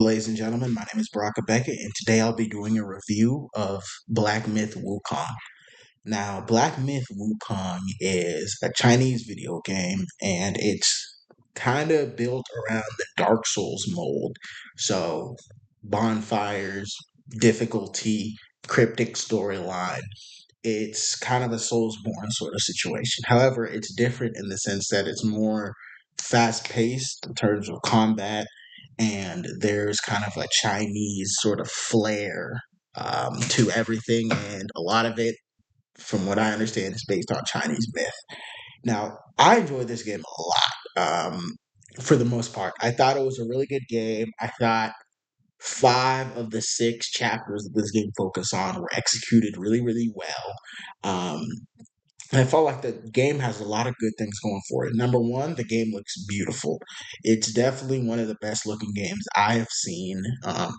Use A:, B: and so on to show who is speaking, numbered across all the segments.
A: Ladies and gentlemen, my name is Baraka Beckett, and today I'll be doing a review of Black Myth Wukong. Now, Black Myth Wukong is a Chinese video game, and it's kind of built around the Dark Souls mold. So, bonfires, difficulty, cryptic storyline. It's kind of a Soulsborne sort of situation. However, it's different in the sense that it's more fast paced in terms of combat, and there's kind of a Chinese sort of flair to everything, and a lot of it, from what I understand, is based on Chinese myth. Now, I enjoyed this game a lot. For the most part, I thought it was a really good game. I thought five of the six chapters that this game focused on were executed really, really well. And I felt like the game has a lot of good things going for it. Number one, the game looks beautiful. It's definitely one of the best looking games I have seen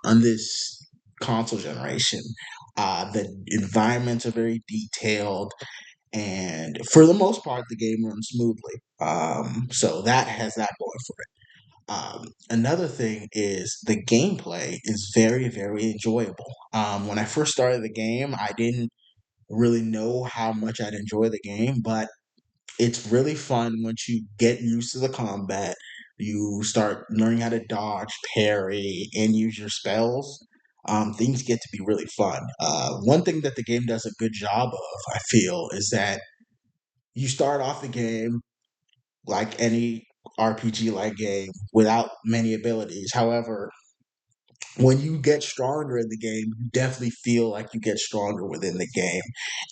A: on this console generation. The environments are very detailed, and for the most part, the game runs smoothly. So that has that going for it. Another thing is the gameplay is very, very enjoyable. When I first started the game, I didn't really know how much I'd enjoy the game, but it's really fun once you get used to the combat. You start learning how to dodge, parry, and use your spells. Things get to be really fun. One thing that the game does a good job of, I feel, is that you start off the game like any RPG like game without many abilities. However, when you get stronger in the game, you definitely feel like you get stronger within the game,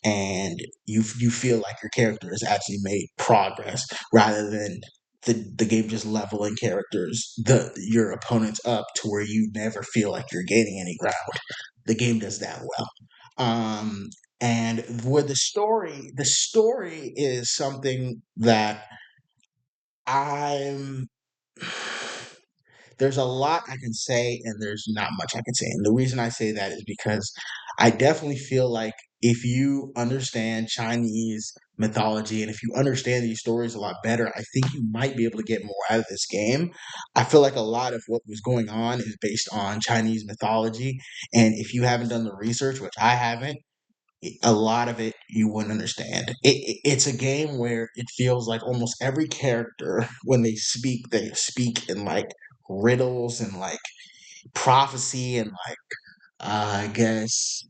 A: and you feel like your character has actually made progress rather than the game just leveling your opponents up to where you never feel like you're gaining any ground. The game does that well. And where the story is something that I'm there's a lot I can say, and there's not much I can say. And the reason I say that is because I definitely feel like if you understand Chinese mythology and if you understand these stories a lot better, I think you might be able to get more out of this game. I feel like a lot of what was going on is based on Chinese mythology. And if you haven't done the research, which I haven't, a lot of it you wouldn't understand. It's a game where it feels like almost every character, when they speak in like riddles and like prophecy and like I guess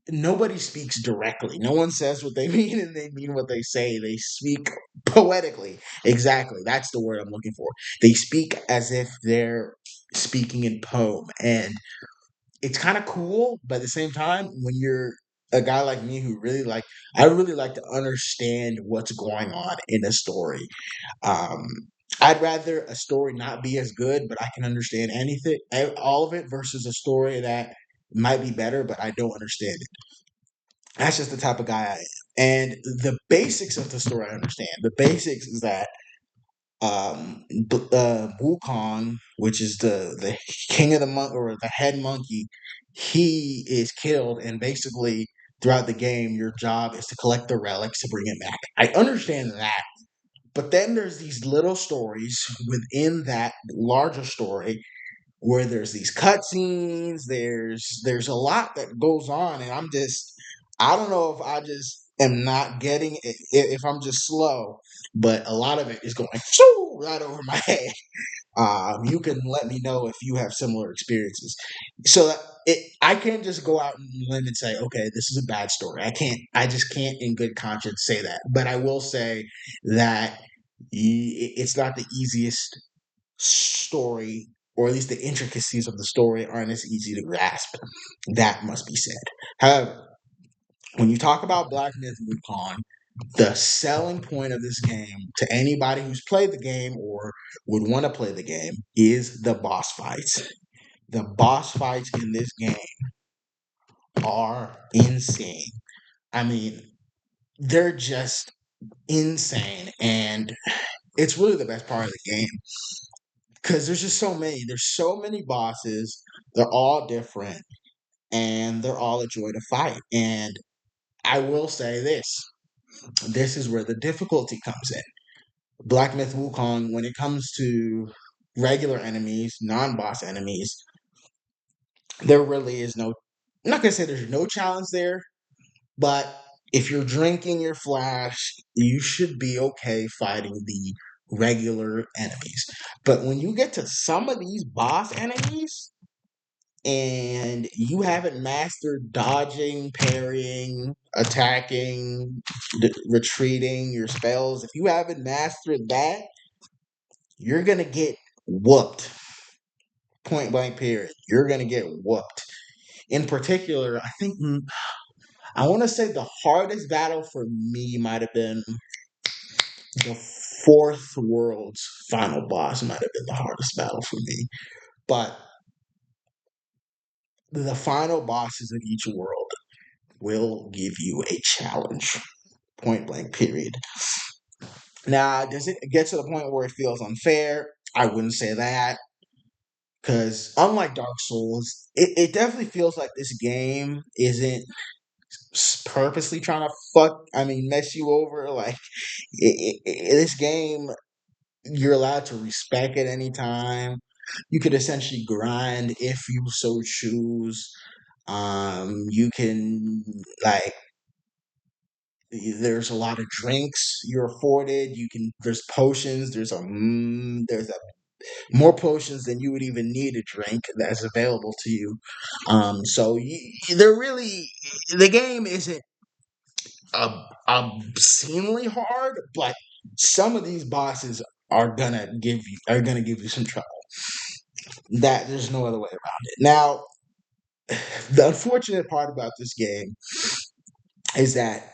A: nobody speaks directly. No one says what they mean and they mean what they say. They speak poetically. Exactly. That's the word I'm looking for. They speak as if they're speaking in poem, and it's kind of cool, but at the same time, when you're a guy like me who I really like to understand what's going on in a story. Um, I'd rather a story not be as good, but I can understand all of it, versus a story that might be better, but I don't understand it. That's just the type of guy I am. And the basics of the story I understand. The basics is that Wukong, which is the king of the monk or the head monkey, he is killed, and basically throughout the game, your job is to collect the relics to bring it back. I understand that, but then there's these little stories within that larger story where there's these cutscenes. There's a lot that goes on, and I don't know if I just am not getting it, if I'm just slow, but a lot of it is going right over my head. You can let me know if you have similar experiences. So I can't just go out and limb and say, okay, this is a bad story. I just can't in good conscience say that. But I will say that it's not the easiest story, or at least the intricacies of the story aren't as easy to grasp. That must be said. However, when you talk about Black Myth Wukong, the selling point of this game to anybody who's played the game or would want to play the game is the boss fights. The boss fights in this game are insane. I mean, they're just insane, and it's really the best part of the game because there's just so many. There's so many bosses. They're all different, and they're all a joy to fight. And I will say this is where the difficulty comes in. Black Myth Wukong, when it comes to regular enemies, non boss enemies, There really is no. I'm not gonna say there's no challenge there, but if you're drinking your flash, you should be okay fighting the regular enemies. But when you get to some of these boss enemies and you haven't mastered dodging, parrying, attacking, retreating your spells, if you haven't mastered that, you're gonna get whooped. Point blank, period. You're gonna get whooped. In particular, I think I want to say the hardest battle for me might have been the fourth world's final boss. Might have been the hardest battle for me, but the final bosses of each world will give you a challenge. Point blank, period. Now, does it get to the point where it feels unfair? I wouldn't say that. Because unlike Dark Souls, it definitely feels like this game isn't purposely trying to mess you over. Like, this game, you're allowed to respec at any time. You could essentially grind if you so choose. You can like there's a lot of drinks you're afforded. There's potions. There's a more potions than you would even need to drink that's available to you. So they're really the game isn't obscenely hard, but some of these bosses are gonna give you some trouble. That there's no other way around it. Now, the unfortunate part about this game is that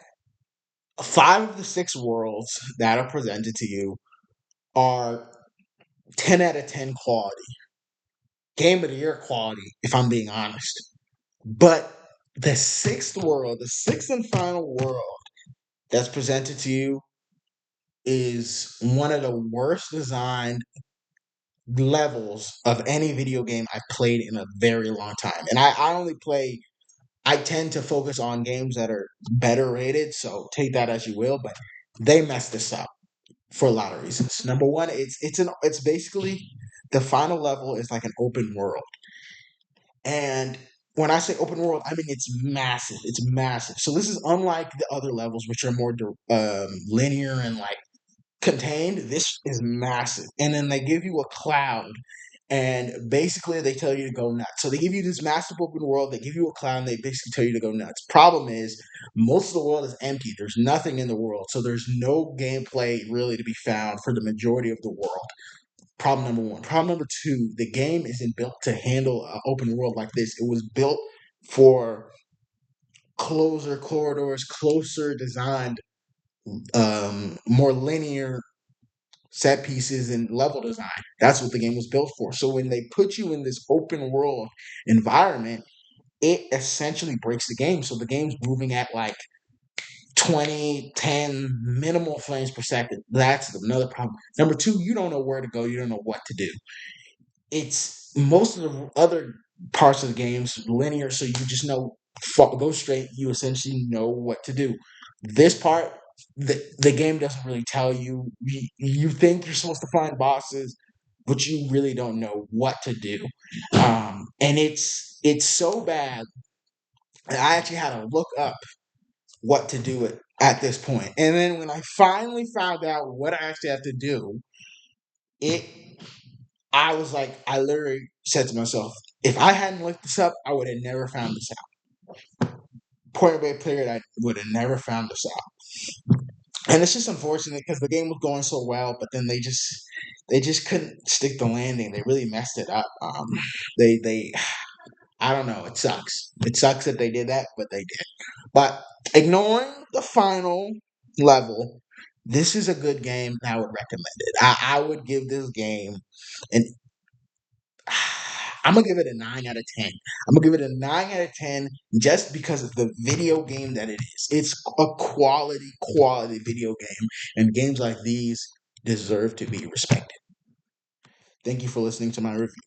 A: five of the six worlds that are presented to you are 10 out of 10 quality, game of the year quality, if I'm being honest. But the sixth and final world that's presented to you is one of the worst designed levels of any video game I've played in a very long time. And I tend to focus on games that are better rated, so take that as you will, but they messed this up for a lot of reasons. Number one, it's basically the final level is like an open world. And when I say open world, I mean it's massive. It's massive. So this is unlike the other levels, which are more linear and like contained. This is massive. And then they give you a cloud, and basically they tell you to go nuts. So they give you this massive open world. They give you a cloud, and they basically tell you to go nuts. Problem is, most of the world is empty. There's nothing in the world, so there's no gameplay really to be found for the majority of the world. Problem number one. Problem number two, the game isn't built to handle an open world like this. It was built for closer corridors, closer designed, more linear set pieces and level design. That's what the game was built for. So when they put you in this open world environment, it essentially breaks the game. So the game's moving at like 20, 10 minimal frames per second. That's another problem. Number two, you don't know where to go. You don't know what to do. It's most of the other parts of the game's linear, so you just know go straight. You essentially know what to do. This part, the game doesn't really tell you. You think you're supposed to find bosses, but you really don't know what to do. And it's so bad that I actually had to look up what to do at this point. And then when I finally found out what I actually have to do, it I was like, I literally said to myself, if I hadn't looked this up, I would have never found this out. Point blank period, I would have never found this out. And it's just unfortunate because the game was going so well, but then they just couldn't stick the landing. They really messed it up. They I don't know. It sucks. It sucks that they did that, but they did. But ignoring the final level, this is a good game, and I would recommend it. I would give this game an I'm gonna give it a 9 out of 10. I'm gonna give it a 9 out of 10 just because of the video game that it is. It's a quality video game, and games like these deserve to be respected. Thank you for listening to my review.